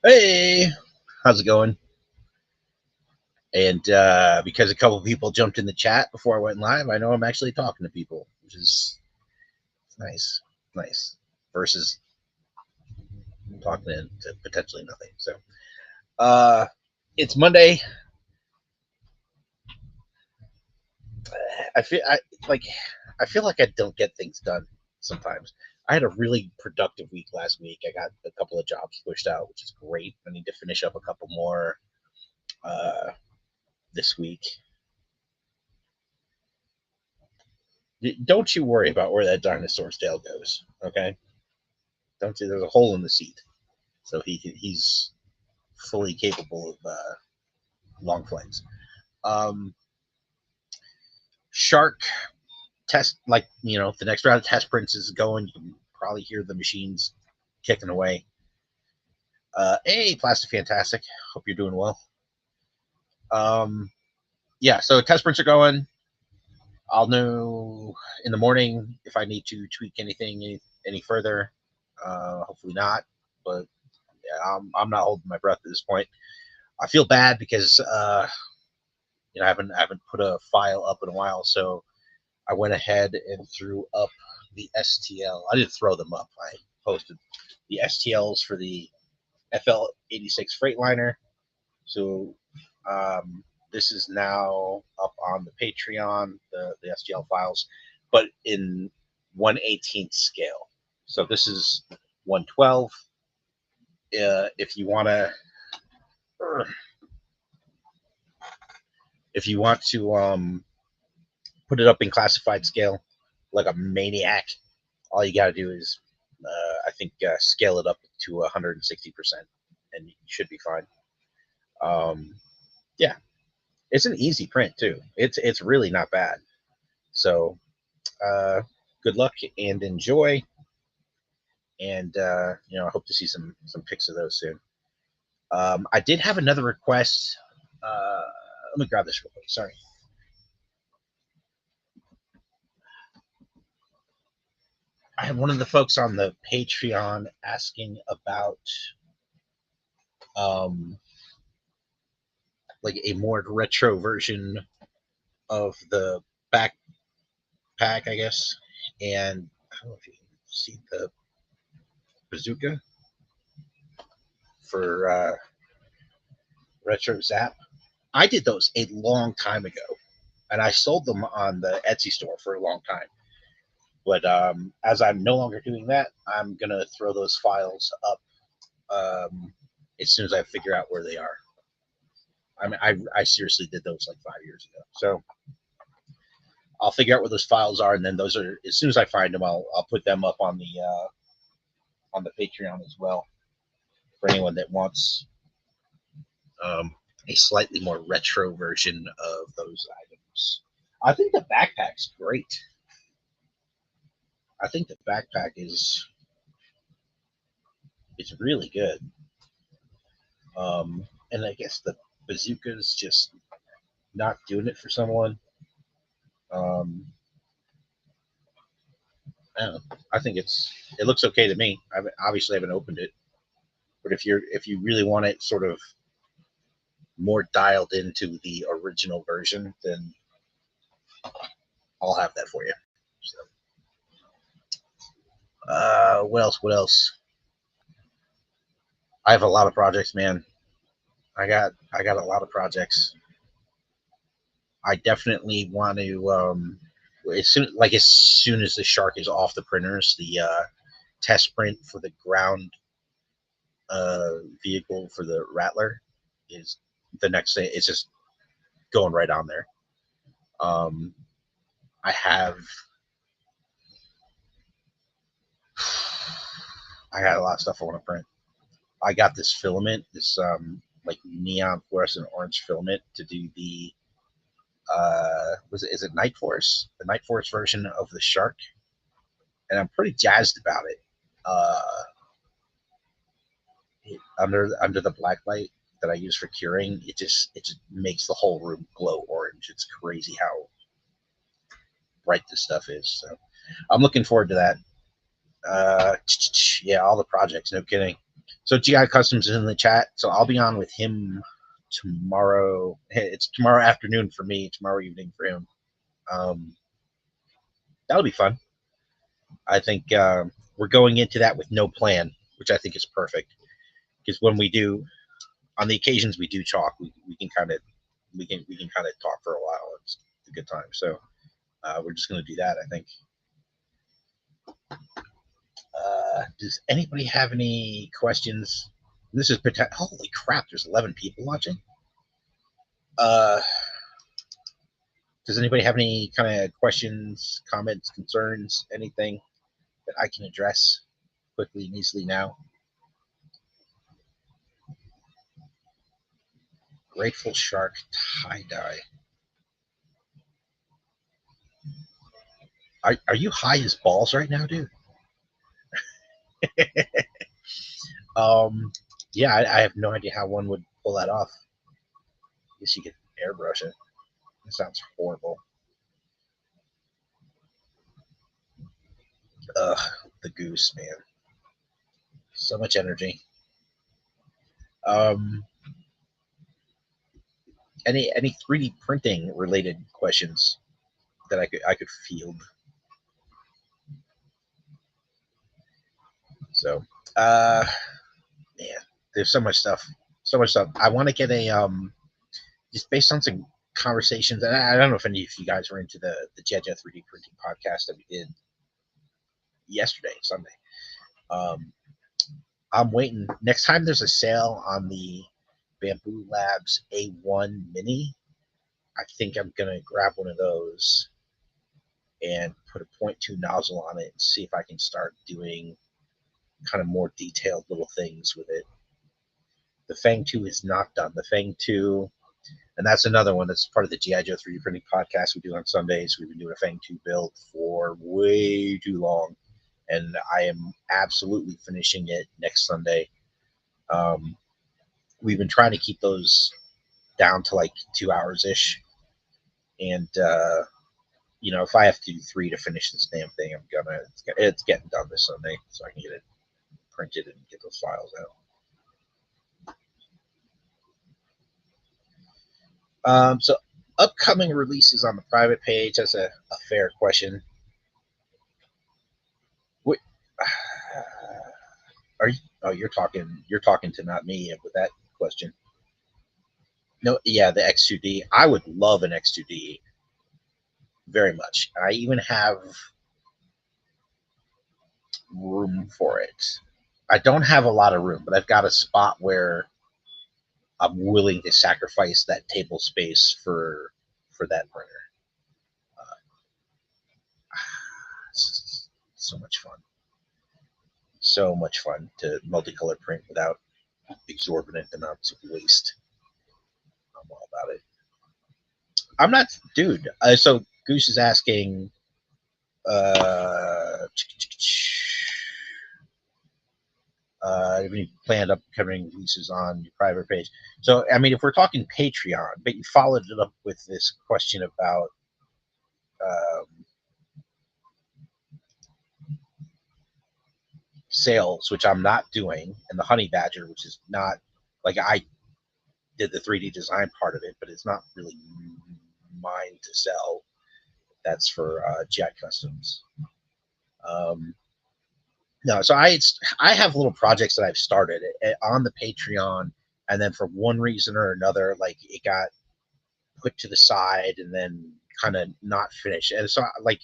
Hey, how's it going? And because a couple people jumped in the chat before I went live, I know I'm actually talking to people, which is nice, nice. Versus talking to potentially nothing. So, uh, it's Monday. I feel like I feel like I don't get things done sometimes. I had a really productive week last week. I got a couple of jobs pushed out, which is great. I need to finish up a couple more uh, this week. Don't you worry about where that dinosaur's tail goes, okay? Don't you? There's a hole in the seat, so he's fully capable of long flights. Um, Shark test, like the next round of test prints is going. You can probably hear the machines kicking away. Hey, Plastic Fantastic. Hope you're doing well. Um, yeah, so test prints are going. I'll know in the morning if I need to tweak any further. Hopefully not, but yeah, I'm not holding my breath at this point. I feel bad because I haven't put a file up in a while, so I went ahead and threw up the STL. I didn't throw them up. I posted the STLs for the FL86 Freightliner. So this is now up on the Patreon, the STL files, but in 1/18th scale. So this is 112. If you want to, if you want to put it up in classified scale like a maniac, all you got to do is, I think, scale it up to 160%, and you should be fine. Yeah, it's an easy print too. It's really not bad. So, uh, good luck and enjoy. And I hope to see some pics of those soon. I did have another request. Let me grab this real quick. Sorry. I had one of the folks on the Patreon asking about um, like a more retro version of the backpack, I guess. And I don't know if you can see the bazooka for Retro Zap. I did those a long time ago, and I sold them on the Etsy store for a long time. But as I'm no longer doing that, I'm gonna throw those files up as soon as I figure out where they are. I mean, I seriously did those like 5 years ago, so I'll figure out where those files are, and then those are, as soon as I find them, I'll put them up on the Patreon as well for anyone that wants um, a slightly more retro version of those items. I think the backpack's great. I think the backpack is really good. And I guess the bazooka's just not doing it for someone. Um, I don't know. I think it looks okay to me. I obviously haven't opened it, but if you really want it sort of more dialed into the original version, then I'll have that for you. So, what else? What else? I have a lot of projects, man. I got a lot of projects. I definitely want to as soon as the shark is off the printers, the test print for the ground vehicle for the Rattler is the next thing. It's just going right on there. Um, I have I got a lot of stuff I want to print. I got this filament, this like neon fluorescent orange filament to do the was it is it Night Force, the Night Force version of the shark, and I'm pretty jazzed about it. Uh, under the black light that I use for curing, it just makes the whole room glow orange. It's crazy how bright this stuff is. So I'm looking forward to that. Yeah, all the projects, no kidding. So GI Customs is in the chat. So I'll be on with him tomorrow. It's tomorrow afternoon for me, tomorrow evening for him. That'll be fun. I think we're going into that with no plan, which I think is perfect. Because when we do, on the occasions we do talk, we can kind of talk for a while. It's a good time. So we're just going to do that, I think. Does anybody have any questions? This is holy crap! There's 11 people watching. Does anybody have any kind of questions, comments, concerns, anything that I can address quickly and easily now? Grateful Shark tie-dye. Are you high as balls right now, dude? Yeah, I have no idea how one would pull that off. I guess you could airbrush it. That sounds horrible. Ugh, the goose, man. So much energy. Any 3D printing related questions that I could field? So, man, there's so much stuff. I want to get a just based on some conversations, and I don't know if any of you guys were into the Jeja 3D printing podcast that we did yesterday, Sunday. I'm waiting. Next time there's a sale on the Bamboo Labs A1 Mini, I think I'm gonna grab one of those and put a 0.2 nozzle on it and see if I can start doing kind of more detailed little things with it. The Fang 2 is not done. The Fang 2, and that's another one that's part of the G.I. Joe 3D printing podcast we do on Sundays. We've been doing a Fang 2 build for way too long, and I am absolutely finishing it next Sunday. We've been trying to keep those down to like 2 hours-ish, and if I have to do 3 to finish this damn thing, it's getting done this Sunday, so I can get it printed and get those files out. So upcoming releases on the private page, that's a fair question. What, are you? Oh, you're talking to not me with that question. No, yeah, the X2D. I would love an X2D very much. I even have room for it. I don't have a lot of room, but I've got a spot where I'm willing to sacrifice that table space for that printer. So much fun. So much fun to multicolor print without exorbitant amounts of waste. I'm all about it. I'm not, dude. So Goose is asking, if you planned upcoming releases on your private page. So, I mean, if we're talking Patreon, but you followed it up with this question about sales, which I'm not doing, and the Honey Badger, which is not like I did the 3D design part of it, but it's not really mine to sell. That's for GI Customs. No, so I have little projects that I've started on the Patreon, and then for one reason or another, like it got put to the side and then kind of not finished. And so, like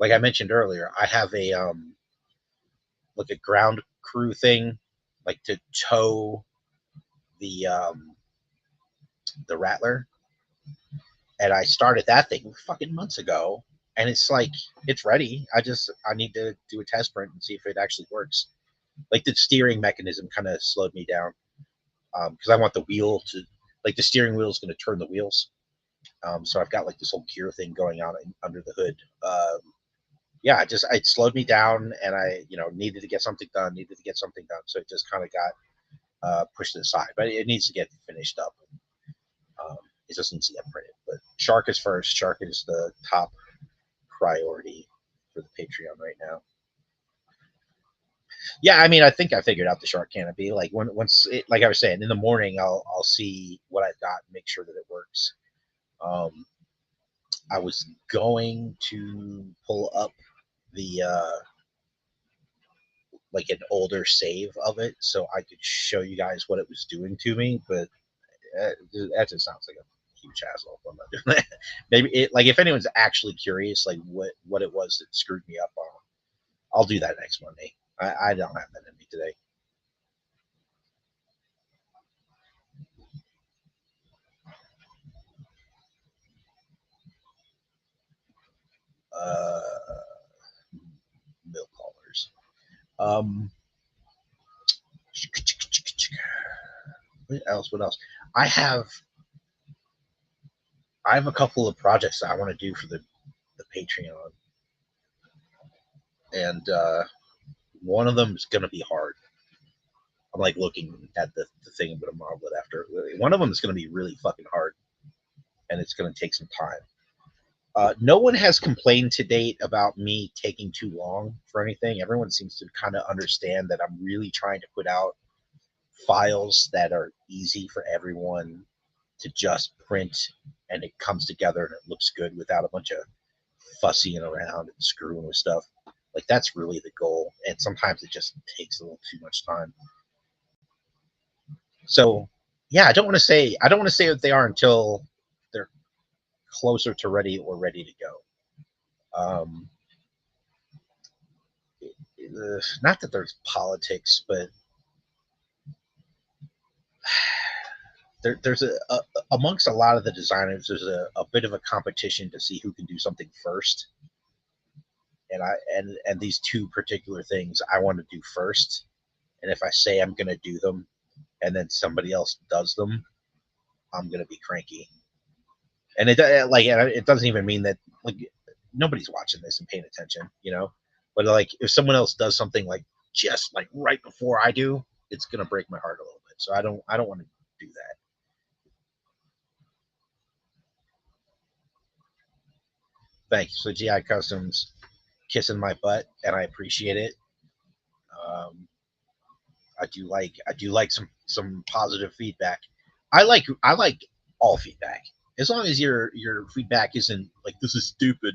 I mentioned earlier, I have a like a ground crew thing, like to tow the Rattler, and I started that thing fucking months ago, and it's like it's ready. I need to do a test print and see if it actually works. Like the steering mechanism kind of slowed me down because I want the wheel to, like, the steering wheel is going to turn the wheels. So I've got like this whole gear thing going on under the hood. Yeah, it slowed me down, and I needed to get something done. So it just kind of got pushed to the side, but it needs to get finished up. It just needs to get printed. But Shark is first. Shark is the top priority for the Patreon right now. Yeah, I mean, I think I figured out the shark canopy. Like once, like I was saying, in the morning, I'll see what I've got and make sure that it works. Um, I was going to pull up the like an older save of it so I could show you guys what it was doing to me, but that just sounds like a huge hassle. I'm not doing that. Maybe it, like if anyone's actually curious, like what it was that screwed me up, I'll do that next Monday. I don't have that in me today. Uh, Milk callers. Um, what else? What else? I have I have a couple of projects that I want to do for the Patreon, and one of them is going to be hard. I'm like looking at the thing, but I'm marvel it after. One of them is going to be really fucking hard, and it's going to take some time. No one has complained to date about me taking too long for anything. Everyone seems to kind of understand that I'm really trying to put out files that are easy for everyone to just print, and it comes together and it looks good without a bunch of fussying around and screwing with stuff. Like that's really the goal, and sometimes it just takes a little too much time. So yeah, I don't want to say that they are until they're closer to ready or ready to go. Not that there's politics, but there's amongst a lot of the designers, there's a bit of a competition to see who can do something first. And these two particular things I want to do first. And if I say I'm going to do them, and then somebody else does them, I'm going to be cranky. And it doesn't even mean that like nobody's watching this and paying attention, you know. But like if someone else does something like just like right before I do, it's gonna break my heart a little bit. So I don't want to do that. Thanks. So GI Customs kissing my butt, and I appreciate it. Um, I do like some positive feedback. I like all feedback as long as your feedback isn't like this is stupid.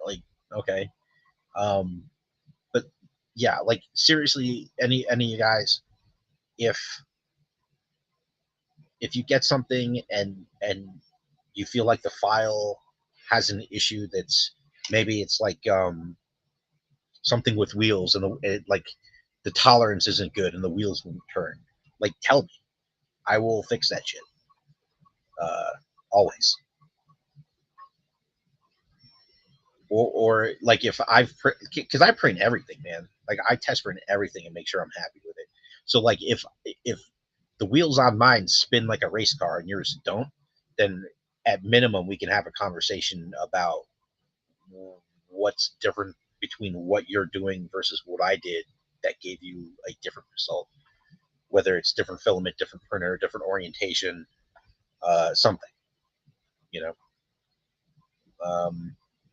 Like okay, um, but yeah, like seriously, any of you guys, if if you get something and you feel like the file has an issue that's maybe it's like something with wheels and like the tolerance isn't good and the wheels won't turn, like tell me, I will fix that shit. uh Always. Or like if I've because I print everything, man. Like I test print everything and make sure I'm happy with it. So like if the wheels on mine spin like a race car and yours don't, then at minimum we can have a conversation about what's different between what you're doing versus what I did that gave you a different result. Whether it's different filament, different printer, different orientation, something, you know.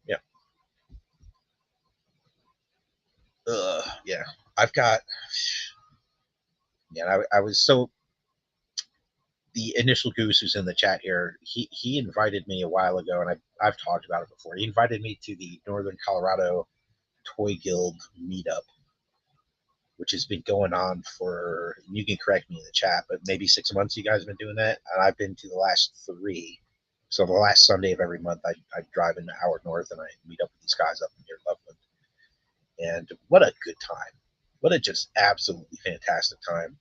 Yeah. Yeah. I've got, yeah, I was so, the initial goose who's in the chat here, he invited me a while ago, and I've talked about it before. He invited me to the Northern Colorado Toy Guild meetup, which has been going on for, you can correct me in the chat, but maybe 6 months you guys have been doing that. And I've been to the last three. So the last Sunday of every month, I drive an hour north and I meet up with these guys up near Loveland. And what a good time. What a just absolutely fantastic time.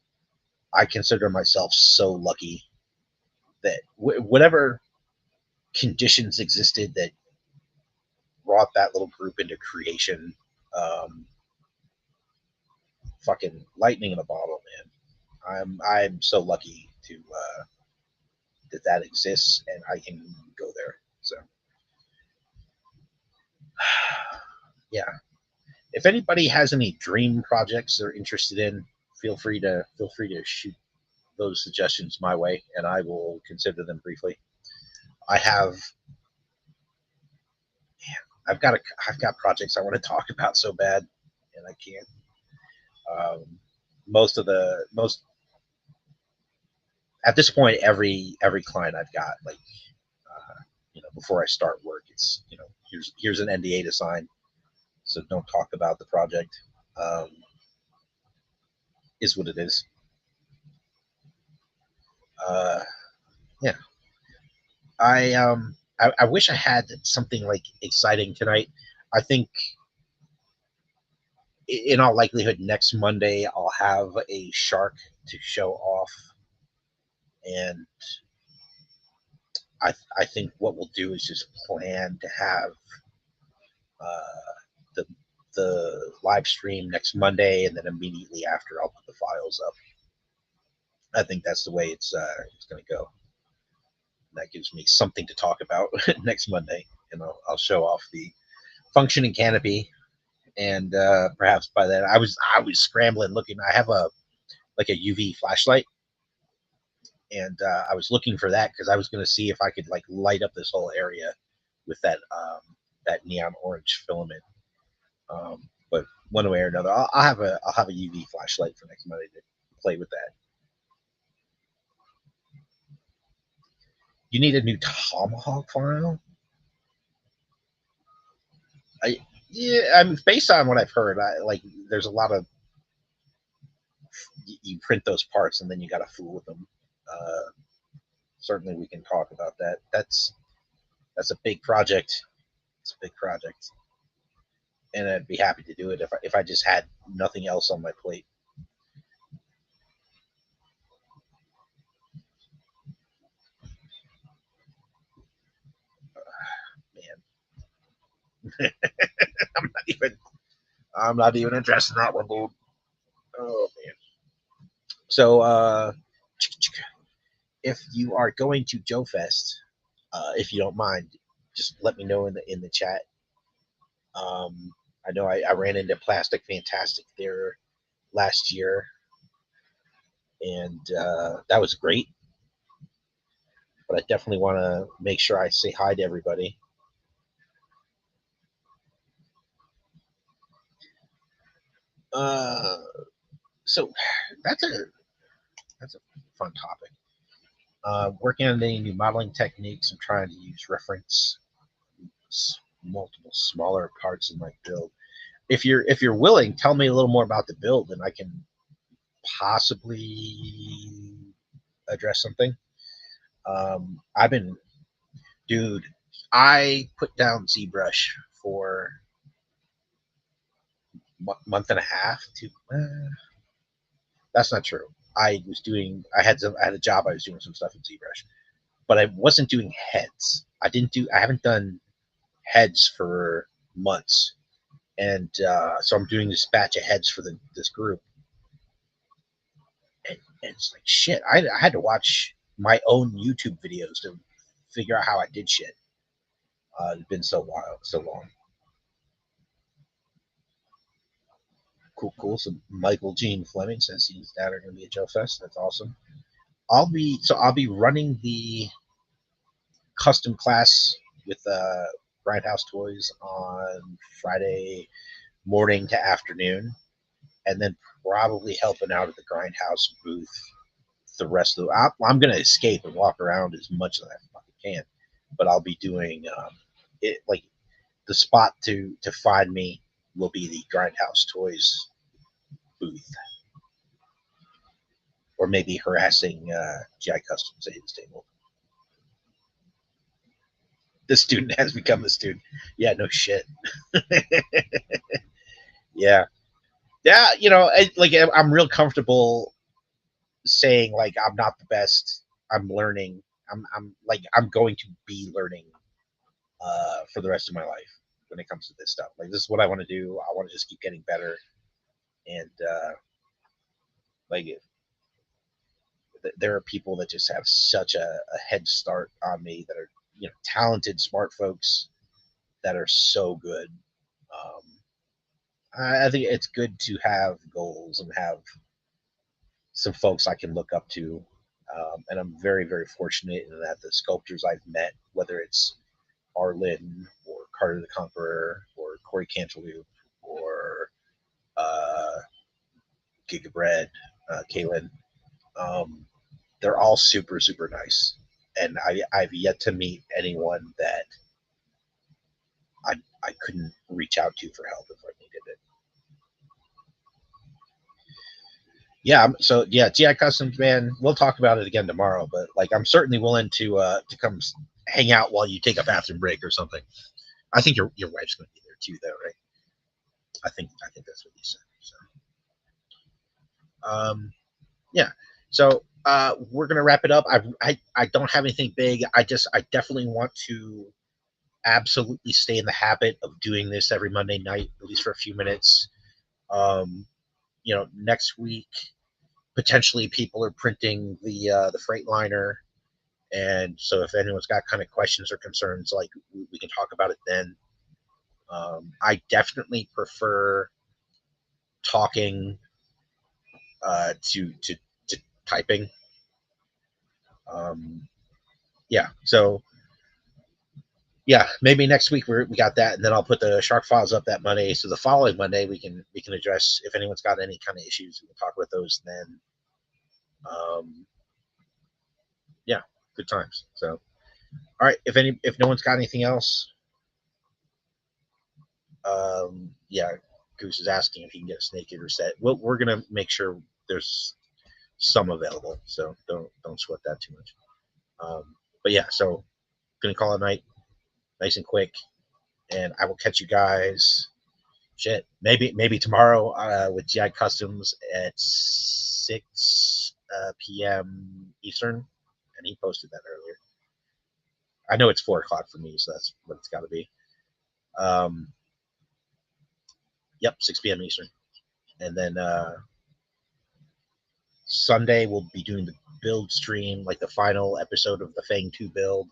I consider myself so lucky that whatever conditions existed that brought that little group into creation, um, fucking lightning in a bottle, man. I'm so lucky to that exists and I can go there. So yeah, if anybody has any dream projects they're interested in, feel free to shoot those suggestions my way, and I will consider them briefly. I have, I've got projects I want to talk about so bad, and I can't. Um, most at this point, every client I've got, like, before I start work, it's, here's an NDA to sign, so don't talk about the project. Um, is what it is. Uh, yeah, I wish I had something like exciting tonight. I think in all likelihood next Monday I'll have a shark to show off, and I think what we'll do is just plan to have uh, the the live stream next Monday, and then immediately after I'll put the files up. I think that's the way it's going to go. That gives me something to talk about next Monday, and I'll show off the functioning canopy, and perhaps by then I was scrambling looking. I have a like a UV flashlight, and I was looking for that because I was going to see if I could like light up this whole area with that neon orange filament. But one way or another, I'll have a UV flashlight for next Monday to play with that. You need a new tomahawk file. I Yeah, I mean, based on what I've heard, there's a lot of you print those parts and then you got to fool with them. Uh, Certainly, we can talk about that. That's a big project. It's a big project, and I'd be happy to do it if I just had nothing else on my plate. Man, I'm not even I'm not even interested in that one, dude. Oh man. So if you are going to Joe Fest, if you don't mind, just let me know in the chat. I know I ran into Plastic Fantastic there last year, and that was great. But I definitely want to make sure I say hi to everybody. Uh, so that's a that's a fun topic. Working on any new modeling techniques. I'm trying to use reference multiple smaller parts in my build. If you're willing, tell me a little more about the build, and I can possibly address something. I've been, dude. I put down ZBrush for month and a half to. That's not true. I had a job. I was doing some stuff in ZBrush, but I wasn't doing heads. I haven't done heads for months, and so I'm doing this batch of heads for this group, and it's like shit. I had to watch my own YouTube videos to figure out how I did shit. It's been so wild, so long. Cool, cool. So Michael Gene Fleming says he's down are going to be at Joe Fest. That's awesome. I'll be running the custom class with Grindhouse Toys on Friday morning to afternoon, and then probably helping out at the Grindhouse booth the rest of the. I'm going to escape and walk around as much as I fucking can, but I'll be doing it like the spot to find me will be the Grindhouse Toys booth, or maybe harassing GI Customs at his table. The student has become the student. Yeah, no shit. Yeah, yeah. I'm real comfortable saying like I'm not the best. I'm learning. I'm going to be learning for the rest of my life when it comes to this stuff. Like this is what I want to do. I want to just keep getting better, and like there are people that just have such a head start on me that are talented, smart folks that are so good. Um, I think it's good to have goals and have some folks I can look up to. And I'm very, very fortunate in that the sculptors I've met, whether it's Arlen or Carter the Conqueror or Corey Cantaloupe or uh, Giga Bread, Kaylin. Um, they're all super, super nice. And I've yet to meet anyone that I, I couldn't reach out to for help if I needed it. Yeah, so yeah, TI Customs, man. We'll talk about it again tomorrow, but like I'm certainly willing to come hang out while you take a bathroom break or something. I think your wife's going to be there too, though, right? I think that's what you said. So, yeah. So we're gonna wrap it up. I don't have anything big. I definitely want to absolutely stay in the habit of doing this every Monday night, at least for a few minutes. Um, next week potentially people are printing the Freightliner, and so if anyone's got kind of questions or concerns, like we can talk about it then. I definitely prefer talking to typing. Um, yeah, so yeah, maybe next week we got that, and then I'll put the shark files up that Monday. So the following Monday we can address if anyone's got any kind of issues. We can talk about those then. Um, yeah, good times. So all right, if no one's got anything else, yeah, Goose is asking if he can get a Snake Eater set. We're gonna make sure there's some available, so don't sweat that too much. But yeah, so gonna call it a night, nice and quick, and I will catch you guys. Shit, maybe tomorrow with GI Customs at 6 p.m. Eastern, and he posted that earlier. I know it's 4 o'clock for me, so that's what it's got to be. Yep, 6 p.m. Eastern, and then Sunday we'll be doing the build stream, like the final episode of the Fang 2 build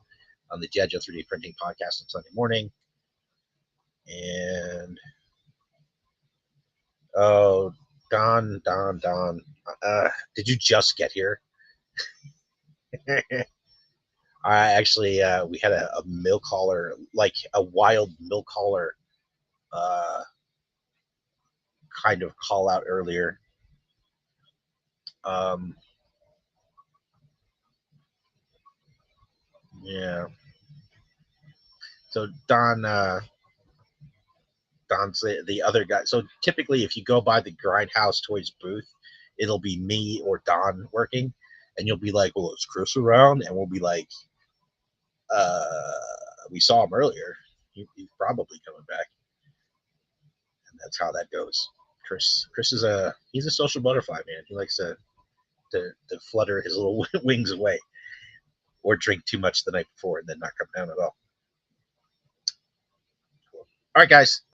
on the GI Joe 3D printing podcast on Sunday morning. And oh, Don, did you just get here? I actually we had a milk hauler, like a wild milk hauler kind of call out earlier. Yeah. So Don's the other guy. So typically, if you go by the Grindhouse Toys booth, it'll be me or Don working, and you'll be like, "Well, is Chris around?" And we'll be like, "Uh, we saw him earlier. He's probably coming back." And that's how that goes. Chris is he's a social butterfly, man. He likes to flutter his little wings away, or drink too much the night before and then not come down at all. Cool. All right, guys.